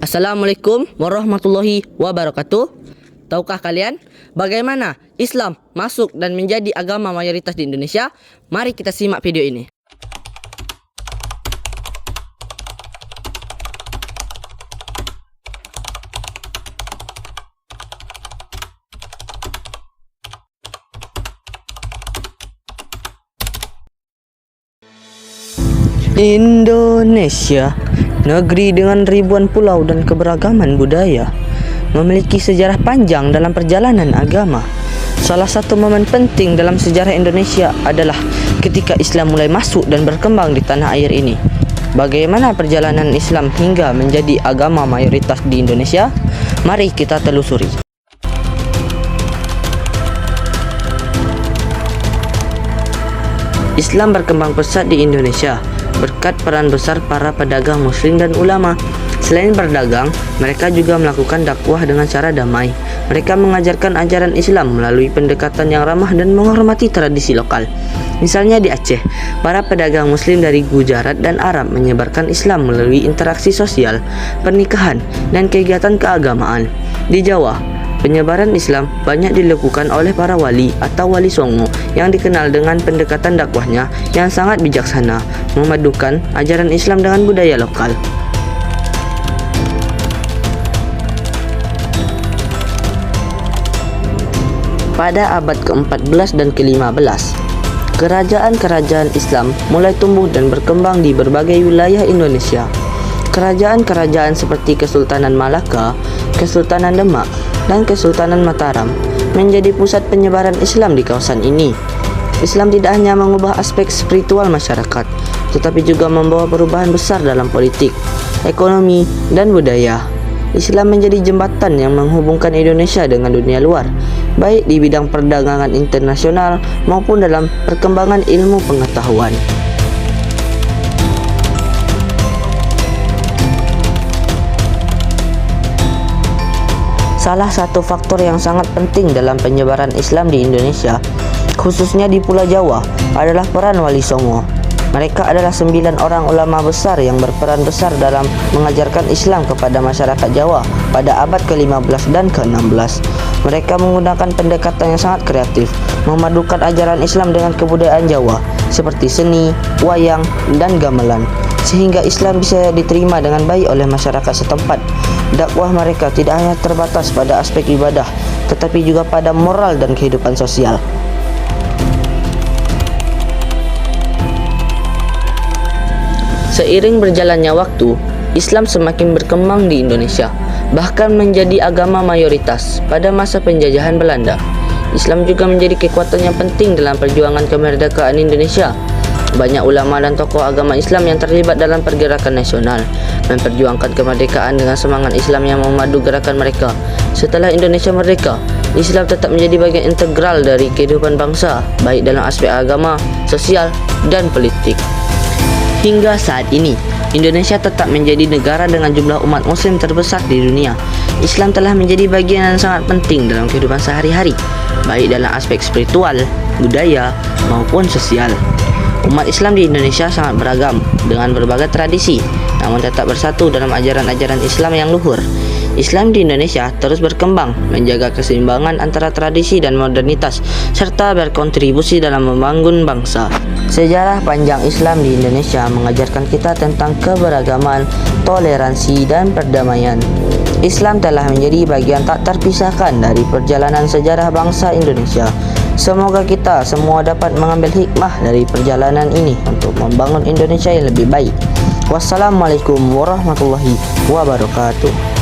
Assalamualaikum warahmatullahi wabarakatuh. Tahukah kalian bagaimana Islam masuk dan menjadi agama mayoritas di Indonesia? Mari kita simak video ini. Indonesia, negeri dengan ribuan pulau dan keberagaman budaya, memiliki sejarah panjang dalam perjalanan agama. Salah satu momen penting dalam sejarah Indonesia adalah ketika Islam mulai masuk dan berkembang di tanah air ini. Bagaimana perjalanan Islam hingga menjadi agama mayoritas di Indonesia? Mari kita telusuri. Islam berkembang pesat di Indonesia berkat peran besar para pedagang muslim dan ulama. Selain berdagang, mereka juga melakukan dakwah dengan cara damai. Mereka mengajarkan ajaran Islam melalui pendekatan yang ramah dan menghormati tradisi lokal. Misalnya di Aceh, para pedagang muslim dari Gujarat dan Arab menyebarkan Islam melalui interaksi sosial, pernikahan, dan kegiatan keagamaan. Di Jawa, penyebaran Islam banyak dilakukan oleh para wali atau wali songo yang dikenal dengan pendekatan dakwahnya yang sangat bijaksana, memadukan ajaran Islam dengan budaya lokal. Pada abad ke-14 dan ke-15, kerajaan-kerajaan Islam mulai tumbuh dan berkembang di berbagai wilayah Indonesia. Kerajaan-kerajaan seperti Kesultanan Malaka, Kesultanan Demak, dan Kesultanan Mataram menjadi pusat penyebaran Islam di kawasan ini. Islam tidak hanya mengubah aspek spiritual masyarakat, tetapi juga membawa perubahan besar dalam politik, ekonomi, dan budaya. Islam menjadi jembatan yang menghubungkan Indonesia dengan dunia luar, baik di bidang perdagangan internasional maupun dalam perkembangan ilmu pengetahuan. Salah satu faktor yang sangat penting dalam penyebaran Islam di Indonesia, khususnya di Pulau Jawa, adalah peran Wali Songo. Mereka adalah 9 orang ulama besar yang berperan besar dalam mengajarkan Islam kepada masyarakat Jawa pada abad ke-15 dan ke-16. Mereka menggunakan pendekatan yang sangat kreatif, memadukan ajaran Islam dengan kebudayaan Jawa, seperti seni, wayang, dan gamelan, sehingga Islam bisa diterima dengan baik oleh masyarakat setempat. Dakwah mereka tidak hanya terbatas pada aspek ibadah, tetapi juga pada moral dan kehidupan sosial. Seiring berjalannya waktu, Islam semakin berkembang di Indonesia, bahkan menjadi agama mayoritas pada masa penjajahan Belanda. Islam juga menjadi kekuatan yang penting dalam perjuangan kemerdekaan Indonesia. Banyak ulama dan tokoh agama Islam yang terlibat dalam pergerakan nasional, memperjuangkan kemerdekaan dengan semangat Islam yang memadu gerakan mereka. Setelah Indonesia merdeka, Islam tetap menjadi bagian integral dari kehidupan bangsa, baik dalam aspek agama, sosial, dan politik. Hingga saat ini, Indonesia tetap menjadi negara dengan jumlah umat muslim terbesar di dunia. Islam telah menjadi bagian yang sangat penting dalam kehidupan sehari-hari, baik dalam aspek spiritual, budaya, maupun sosial. Umat Islam di Indonesia sangat beragam dengan berbagai tradisi, namun tetap bersatu dalam ajaran-ajaran Islam yang luhur. Islam di Indonesia terus berkembang, menjaga keseimbangan antara tradisi dan modernitas, serta berkontribusi dalam membangun bangsa. Sejarah panjang Islam di Indonesia mengajarkan kita tentang keberagaman, toleransi, dan perdamaian. Islam telah menjadi bagian tak terpisahkan dari perjalanan sejarah bangsa Indonesia. Semoga kita semua dapat mengambil hikmah dari perjalanan ini untuk membangun Indonesia yang lebih baik. Wassalamualaikum warahmatullahi wabarakatuh.